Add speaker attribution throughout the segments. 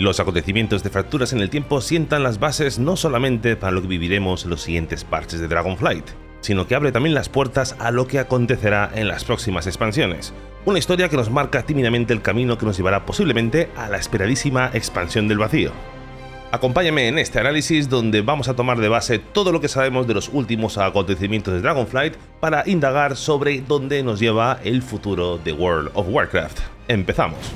Speaker 1: Los acontecimientos de fracturas en el tiempo sientan las bases no solamente para lo que viviremos en los siguientes parches de Dragonflight, sino que abre también las puertas a lo que acontecerá en las próximas expansiones. Una historia que nos marca tímidamente el camino que nos llevará posiblemente a la esperadísima expansión del vacío. Acompáñame en este análisis donde vamos a tomar de base todo lo que sabemos de los últimos acontecimientos de Dragonflight para indagar sobre dónde nos lleva el futuro de World of Warcraft. Empezamos.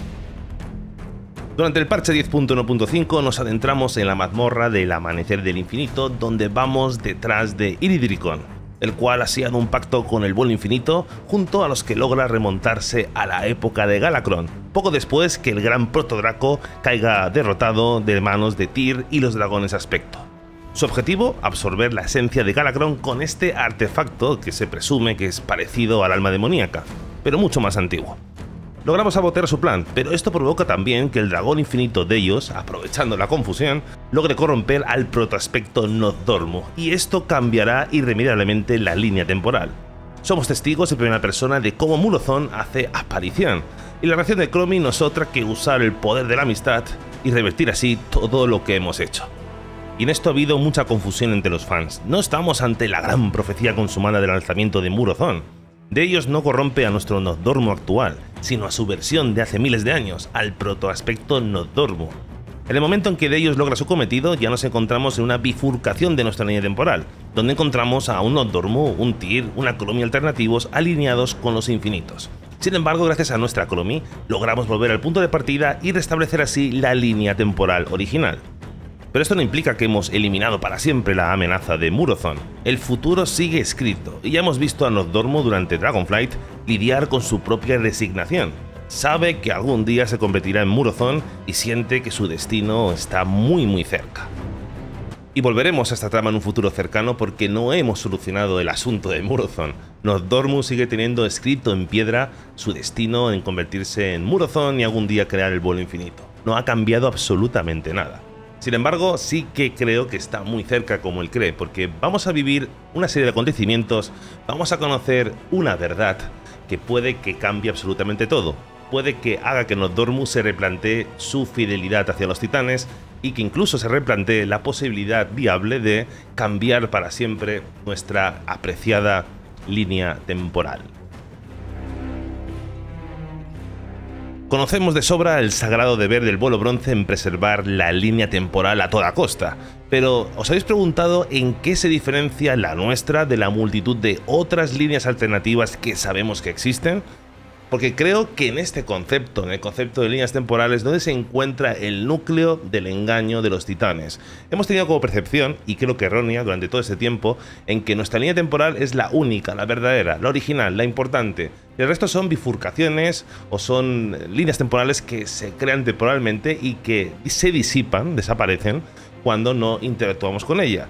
Speaker 1: Durante el parche 10.1.5 nos adentramos en la mazmorra del Amanecer del Infinito, donde vamos detrás de Iridricon, el cual ha sellado un pacto con el Vuelo Infinito junto a los que logra remontarse a la época de Galakrond, poco después que el gran Protodraco caiga derrotado de manos de Tyr y los dragones Aspecto. Su objetivo, absorber la esencia de Galakrond con este artefacto que se presume que es parecido al alma demoníaca, pero mucho más antiguo. Logramos sabotear su plan, pero esto provoca también que el dragón infinito de ellos, aprovechando la confusión, logre corromper al protoaspecto Nozdormu, y esto cambiará irremediablemente la línea temporal. Somos testigos en primera persona de cómo Murozond hace aparición, y la reacción de Chromie no es otra que usar el poder de la amistad y revertir así todo lo que hemos hecho. Y en esto ha habido mucha confusión entre los fans. No estamos ante la gran profecía consumada del lanzamiento de Murozond. De ellos no corrompe a nuestro Nozdormu actual, sino a su versión de hace miles de años, al protoaspecto Nozdormu. En el momento en que de ellos logra su cometido, ya nos encontramos en una bifurcación de nuestra línea temporal, donde encontramos a un Nozdormu, un Tyr, una Chromie alternativos alineados con los infinitos. Sin embargo, gracias a nuestra Chromie, logramos volver al punto de partida y restablecer así la línea temporal original. Pero esto no implica que hemos eliminado para siempre la amenaza de Murozond. El futuro sigue escrito, y ya hemos visto a Nozdormu durante Dragonflight lidiar con su propia resignación. Sabe que algún día se convertirá en Murozond y siente que su destino está muy cerca. Y volveremos a esta trama en un futuro cercano porque no hemos solucionado el asunto de Murozond. Nozdormu sigue teniendo escrito en piedra su destino en convertirse en Murozond y algún día crear el vuelo infinito. No ha cambiado absolutamente nada. Sin embargo, sí que creo que está muy cerca como él cree, porque vamos a vivir una serie de acontecimientos, vamos a conocer una verdad que puede que cambie absolutamente todo. Puede que haga que Nozdormu se replantee su fidelidad hacia los titanes y que incluso se replantee la posibilidad viable de cambiar para siempre nuestra apreciada línea temporal. Conocemos de sobra el sagrado deber del vuelo bronce en preservar la línea temporal a toda costa, pero ¿os habéis preguntado en qué se diferencia la nuestra de la multitud de otras líneas alternativas que sabemos que existen? Porque creo que en este concepto, en el concepto de líneas temporales, donde se encuentra el núcleo del engaño de los titanes. Hemos tenido como percepción, y creo que errónea durante todo este tiempo, en que nuestra línea temporal es la única, la verdadera, la original, la importante. Y el resto son bifurcaciones o son líneas temporales que se crean temporalmente y que se disipan, desaparecen, cuando no interactuamos con ella.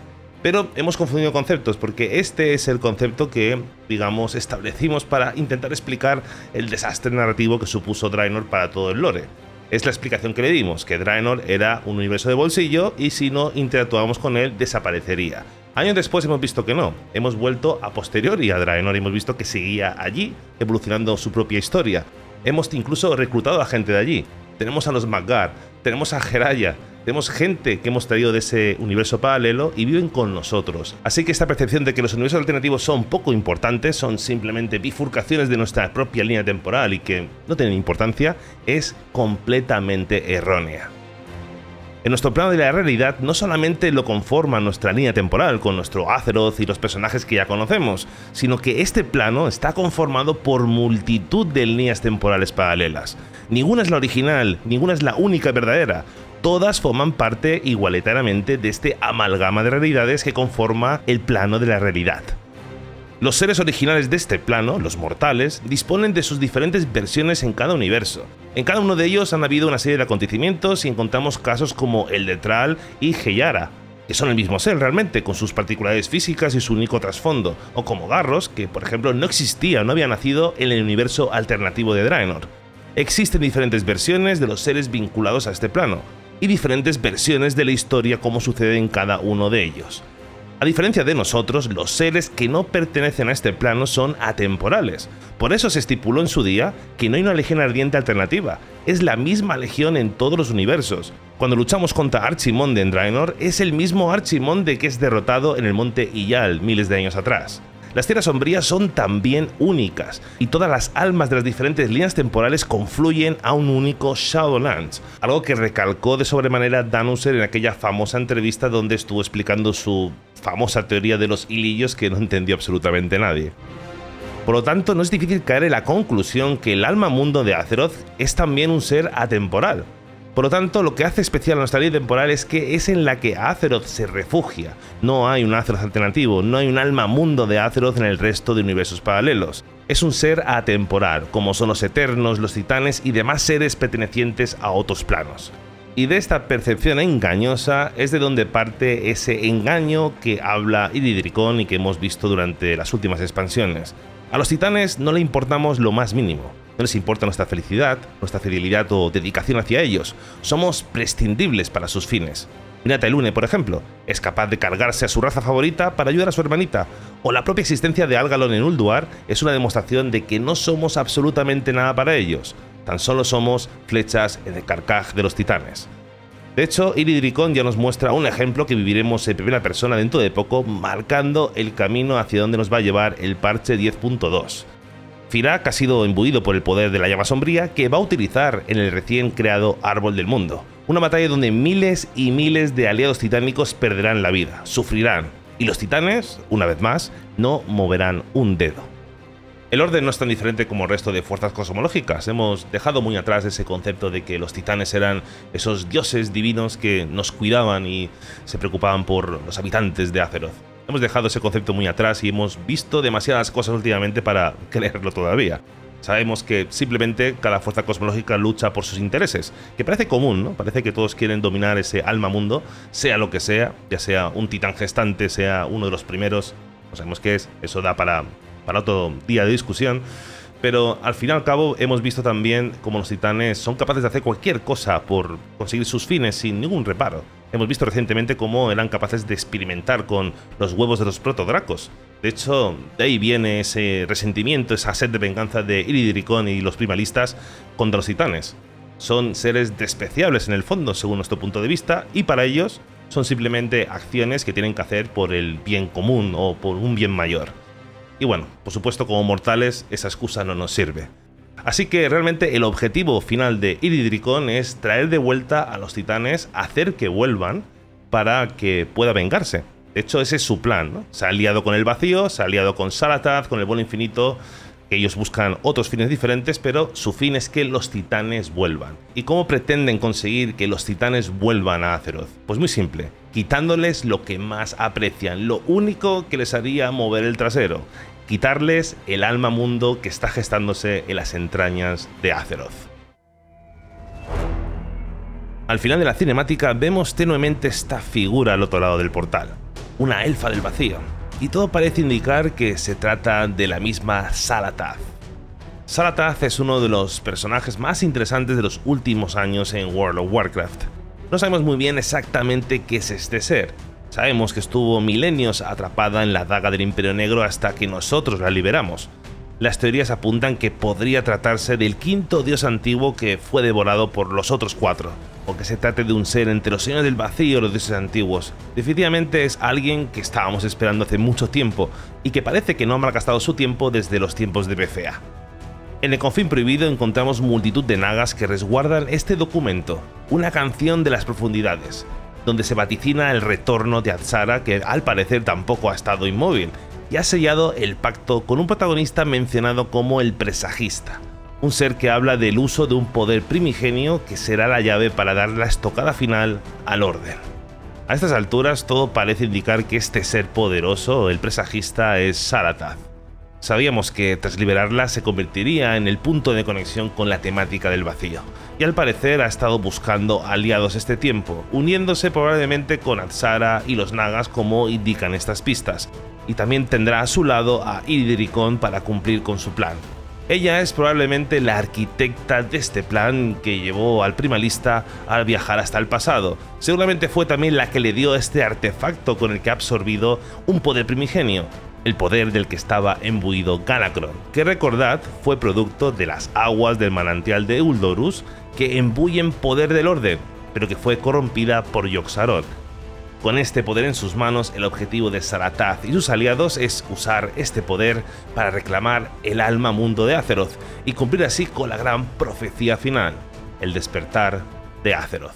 Speaker 1: Pero hemos confundido conceptos porque este es el concepto que, digamos, establecimos para intentar explicar el desastre narrativo que supuso Draenor para todo el lore. Es la explicación que le dimos, que Draenor era un universo de bolsillo y si no interactuábamos con él desaparecería. Años después hemos visto que no, hemos vuelto a posteriori a Draenor y hemos visto que seguía allí, evolucionando su propia historia. Hemos incluso reclutado a gente de allí. Tenemos a los Mag'har, tenemos a Geraya, tenemos gente que hemos traído de ese universo paralelo y viven con nosotros. Así que esta percepción de que los universos alternativos son poco importantes, son simplemente bifurcaciones de nuestra propia línea temporal y que no tienen importancia, es completamente errónea. En nuestro plano de la realidad no solamente lo conforma nuestra línea temporal con nuestro Azeroth y los personajes que ya conocemos, sino que este plano está conformado por multitud de líneas temporales paralelas. Ninguna es la original, ninguna es la única verdadera. Todas forman parte igualitariamente de este amalgama de realidades que conforma el plano de la realidad. Los seres originales de este plano, los mortales, disponen de sus diferentes versiones en cada universo. En cada uno de ellos han habido una serie de acontecimientos y encontramos casos como el de Thrall y Heyara, que son el mismo ser realmente, con sus particularidades físicas y su único trasfondo, o como Garros, que por ejemplo no existía, no había nacido en el universo alternativo de Draenor. Existen diferentes versiones de los seres vinculados a este plano, y diferentes versiones de la historia como sucede en cada uno de ellos. A diferencia de nosotros, los seres que no pertenecen a este plano son atemporales. Por eso se estipuló en su día que no hay una legión ardiente alternativa, es la misma legión en todos los universos. Cuando luchamos contra Archimonde en Draenor, es el mismo Archimonde que es derrotado en el monte Iyal miles de años atrás. Las tierras sombrías son también únicas, y todas las almas de las diferentes líneas temporales confluyen a un único Shadowlands, algo que recalcó de sobremanera Danuser en aquella famosa entrevista donde estuvo explicando su famosa teoría de los hilillos que no entendió absolutamente nadie. Por lo tanto, no es difícil caer en la conclusión que el alma mundo de Azeroth es también un ser atemporal. Por lo tanto, lo que hace especial a nuestra línea temporal es que es en la que Azeroth se refugia. No hay un Azeroth alternativo, no hay un alma mundo de Azeroth en el resto de universos paralelos. Es un ser atemporal, como son los Eternos, los Titanes y demás seres pertenecientes a otros planos. Y de esta percepción engañosa es de donde parte ese engaño que habla Iridricón y que hemos visto durante las últimas expansiones. A los Titanes no le importamos lo más mínimo. No les importa nuestra felicidad, nuestra fidelidad o dedicación hacia ellos. Somos prescindibles para sus fines. Hinata Elune, por ejemplo, es capaz de cargarse a su raza favorita para ayudar a su hermanita, o la propia existencia de Algalon en Ulduar es una demostración de que no somos absolutamente nada para ellos, tan solo somos flechas en el carcaj de los titanes. De hecho, Iridricón ya nos muestra un ejemplo que viviremos en primera persona dentro de poco, marcando el camino hacia donde nos va a llevar el parche 10.2. Firak ha sido imbuido por el poder de la llama sombría que va a utilizar en el recién creado Árbol del Mundo. Una batalla donde miles y miles de aliados titánicos perderán la vida, sufrirán, y los titanes, una vez más, no moverán un dedo. El orden no es tan diferente como el resto de fuerzas cosmológicas. Hemos dejado muy atrás ese concepto de que los titanes eran esos dioses divinos que nos cuidaban y se preocupaban por los habitantes de Azeroth. Hemos dejado ese concepto muy atrás y hemos visto demasiadas cosas últimamente para creerlo todavía. Sabemos que simplemente cada fuerza cosmológica lucha por sus intereses, que parece común, ¿no? Parece que todos quieren dominar ese alma mundo, sea lo que sea, ya sea un titán gestante, sea uno de los primeros, no sabemos qué es, eso da para otro día de discusión, pero al fin y al cabo hemos visto también cómo los titanes son capaces de hacer cualquier cosa por conseguir sus fines sin ningún reparo. Hemos visto recientemente cómo eran capaces de experimentar con los huevos de los protodracos. De hecho, de ahí viene ese resentimiento, esa sed de venganza de Iridricón y los primalistas contra los titanes. Son seres despreciables en el fondo, según nuestro punto de vista, y para ellos son simplemente acciones que tienen que hacer por el bien común o por un bien mayor. Y bueno, por supuesto, como mortales, esa excusa no nos sirve. Así que realmente el objetivo final de Iridricón es traer de vuelta a los titanes, hacer que vuelvan para que pueda vengarse. De hecho, ese es su plan, ¿no? Se ha aliado con el vacío, se ha aliado con Xal'atath, con el vuelo infinito. Ellos buscan otros fines diferentes, pero su fin es que los titanes vuelvan. ¿Y cómo pretenden conseguir que los titanes vuelvan a Azeroth? Pues muy simple, quitándoles lo que más aprecian, lo único que les haría mover el trasero. Quitarles el alma mundo que está gestándose en las entrañas de Azeroth. Al final de la cinemática vemos tenuemente esta figura al otro lado del portal, una elfa del vacío, y todo parece indicar que se trata de la misma Xal'atath. Xal'atath es uno de los personajes más interesantes de los últimos años en World of Warcraft. No sabemos muy bien exactamente qué es este ser. Sabemos que estuvo milenios atrapada en la daga del Imperio Negro hasta que nosotros la liberamos. Las teorías apuntan que podría tratarse del quinto dios antiguo que fue devorado por los otros cuatro, o que se trate de un ser entre los señores del vacío y los dioses antiguos. Definitivamente es alguien que estábamos esperando hace mucho tiempo, y que parece que no ha malgastado su tiempo desde los tiempos de BCA. En el Confín Prohibido encontramos multitud de nagas que resguardan este documento, una canción de las profundidades, donde se vaticina el retorno de Azshara, que al parecer tampoco ha estado inmóvil, y ha sellado el pacto con un protagonista mencionado como el Presagista, un ser que habla del uso de un poder primigenio que será la llave para dar la estocada final al orden. A estas alturas todo parece indicar que este ser poderoso, el Presagista, es Xal'atath. Sabíamos que tras liberarla se convertiría en el punto de conexión con la temática del vacío, y al parecer ha estado buscando aliados este tiempo, uniéndose probablemente con Azshara y los nagas como indican estas pistas, y también tendrá a su lado a Iridricón para cumplir con su plan. Ella es probablemente la arquitecta de este plan que llevó al Primalista a viajar hasta el pasado. Seguramente fue también la que le dio este artefacto con el que ha absorbido un poder primigenio, el poder del que estaba imbuido Galakrond, que recordad fue producto de las aguas del manantial de Uldorus que embuyen poder del orden, pero que fue corrompida por Yogg-Saroth. Con este poder en sus manos, el objetivo de Xal'atath y sus aliados es usar este poder para reclamar el alma mundo de Azeroth y cumplir así con la gran profecía final, el despertar de Azeroth.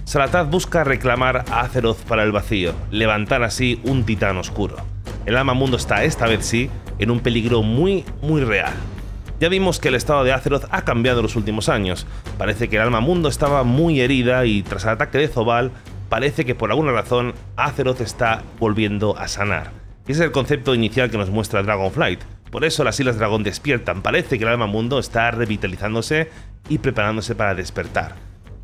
Speaker 1: Xal'atath busca reclamar a Azeroth para el vacío, levantar así un titán oscuro. El alma mundo está, esta vez sí, en un peligro muy real. Ya vimos que el estado de Azeroth ha cambiado en los últimos años. Parece que el alma mundo estaba muy herida y tras el ataque de Zobal, parece que por alguna razón Azeroth está volviendo a sanar. Y ese es el concepto inicial que nos muestra Dragonflight. Por eso las Islas Dragón despiertan. Parece que el alma mundo está revitalizándose y preparándose para despertar.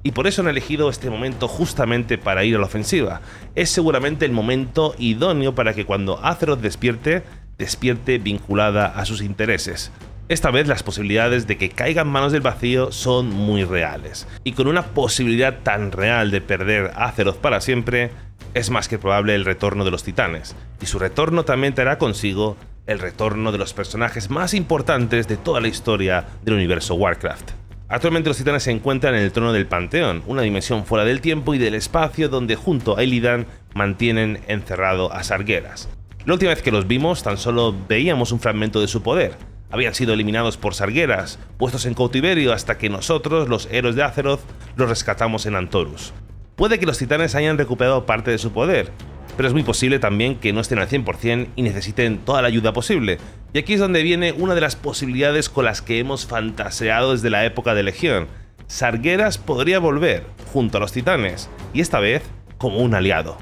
Speaker 1: Y por eso han elegido este momento justamente para ir a la ofensiva. Es seguramente el momento idóneo para que cuando Azeroth despierte vinculada a sus intereses. Esta vez las posibilidades de que caiga en manos del vacío son muy reales, y con una posibilidad tan real de perder a Azeroth para siempre, es más que probable el retorno de los titanes, y su retorno también traerá consigo el retorno de los personajes más importantes de toda la historia del universo Warcraft. Actualmente los titanes se encuentran en el trono del Panteón, una dimensión fuera del tiempo y del espacio donde junto a Illidan mantienen encerrado a Sargeras. La última vez que los vimos tan solo veíamos un fragmento de su poder. Habían sido eliminados por Sargeras, puestos en cautiverio hasta que nosotros, los héroes de Azeroth, los rescatamos en Antorus. Puede que los titanes hayan recuperado parte de su poder, pero es muy posible también que no estén al 100% y necesiten toda la ayuda posible. Y aquí es donde viene una de las posibilidades con las que hemos fantaseado desde la época de Legión. Sargeras podría volver, junto a los titanes, y esta vez como un aliado.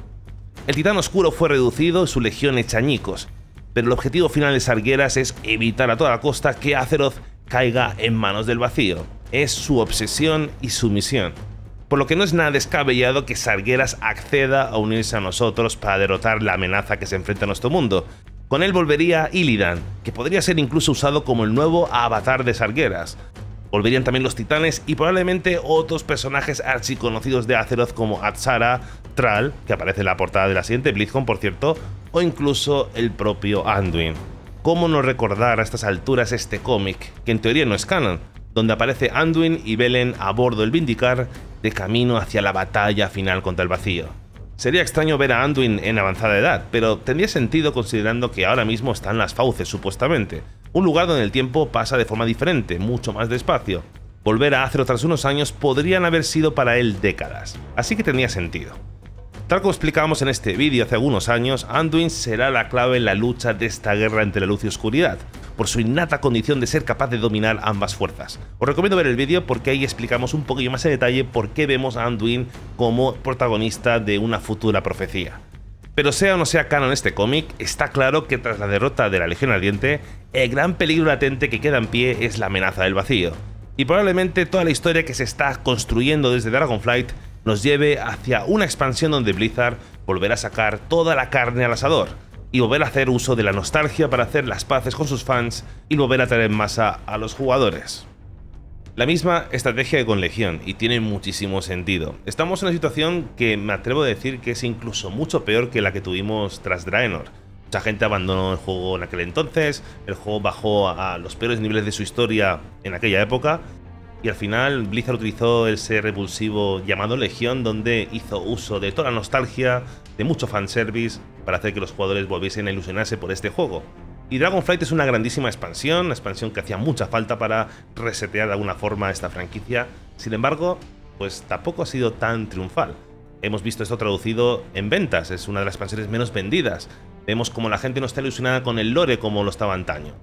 Speaker 1: El titán oscuro fue reducido y su legión hecha añicos, pero el objetivo final de Sargeras es evitar a toda costa que Azeroth caiga en manos del vacío. Es su obsesión y su misión. Por lo que no es nada descabellado que Sargeras acceda a unirse a nosotros para derrotar la amenaza que se enfrenta a nuestro mundo. Con él volvería Illidan, que podría ser incluso usado como el nuevo avatar de Sargeras. Volverían también los titanes y probablemente otros personajes archiconocidos de Azeroth como Azshara, Thrall, que aparece en la portada de la siguiente BlizzCon por cierto, o incluso el propio Anduin. ¿Cómo no recordar a estas alturas este cómic, que en teoría no es canon, donde aparece Anduin y Velen a bordo del Vindicar de camino hacia la batalla final contra el vacío? Sería extraño ver a Anduin en avanzada edad, pero tendría sentido considerando que ahora mismo está en las fauces supuestamente, un lugar donde el tiempo pasa de forma diferente, mucho más despacio. Volver a Azeroth tras unos años podrían haber sido para él décadas, así que tenía sentido. Tal como explicábamos en este vídeo hace algunos años, Anduin será la clave en la lucha de esta guerra entre la luz y oscuridad, por su innata condición de ser capaz de dominar ambas fuerzas. Os recomiendo ver el vídeo porque ahí explicamos un poquillo más en detalle por qué vemos a Anduin como protagonista de una futura profecía. Pero sea o no sea canon este cómic, está claro que tras la derrota de la Legión Ardiente, el gran peligro latente que queda en pie es la amenaza del vacío. Y probablemente toda la historia que se está construyendo desde Dragonflight nos lleve hacia una expansión donde Blizzard volverá a sacar toda la carne al asador y volver a hacer uso de la nostalgia para hacer las paces con sus fans y volver a traer en masa a los jugadores. La misma estrategia que con Legión, y tiene muchísimo sentido. Estamos en una situación que me atrevo a decir que es incluso mucho peor que la que tuvimos tras Draenor. Mucha gente abandonó el juego en aquel entonces, el juego bajó a los peores niveles de su historia en aquella época, y al final Blizzard utilizó ese revulsivo llamado Legión, donde hizo uso de toda la nostalgia, de mucho fanservice, para hacer que los jugadores volviesen a ilusionarse por este juego. Y Dragonflight es una grandísima expansión, una expansión que hacía mucha falta para resetear de alguna forma esta franquicia. Sin embargo, pues tampoco ha sido tan triunfal. Hemos visto esto traducido en ventas, es una de las expansiones menos vendidas. Vemos como la gente no está ilusionada con el lore como lo estaba antaño.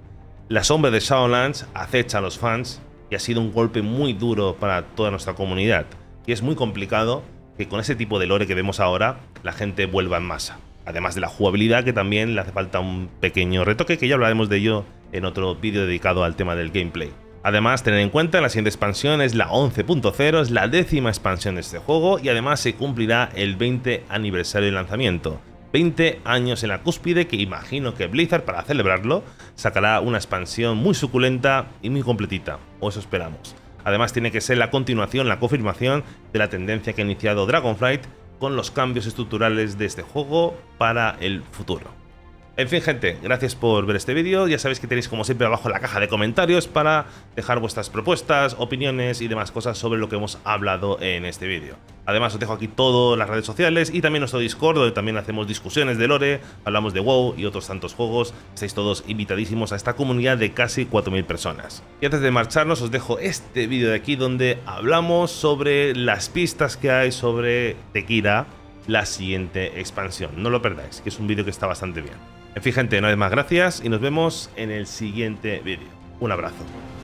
Speaker 1: La sombra de Shadowlands acecha a los fans y ha sido un golpe muy duro para toda nuestra comunidad. Y es muy complicado que con ese tipo de lore que vemos ahora, la gente vuelva en masa. Además de la jugabilidad, que también le hace falta un pequeño retoque, que ya hablaremos de ello en otro vídeo dedicado al tema del gameplay. Además, tener en cuenta la siguiente expansión es la 11.0, es la 10ª expansión de este juego y además se cumplirá el 20 aniversario de lanzamiento. 20 años en la cúspide, que imagino que Blizzard, para celebrarlo, sacará una expansión muy suculenta y muy completita, o eso esperamos. Además tiene que ser la continuación, la confirmación de la tendencia que ha iniciado Dragonflight con los cambios estructurales de este juego para el futuro. En fin, gente, gracias por ver este vídeo. Ya sabéis que tenéis como siempre abajo la caja de comentarios para dejar vuestras propuestas, opiniones y demás cosas sobre lo que hemos hablado en este vídeo. Además os dejo aquí todas las redes sociales y también nuestro Discord, donde también hacemos discusiones de lore, hablamos de WoW y otros tantos juegos. Estáis todos invitadísimos a esta comunidad de casi 4000 personas. Y antes de marcharnos os dejo este vídeo de aquí donde hablamos sobre las pistas que hay sobre Tequila, la siguiente expansión. No lo perdáis, que es un vídeo que está bastante bien. En fin, gente, una vez más gracias y nos vemos en el siguiente vídeo. Un abrazo.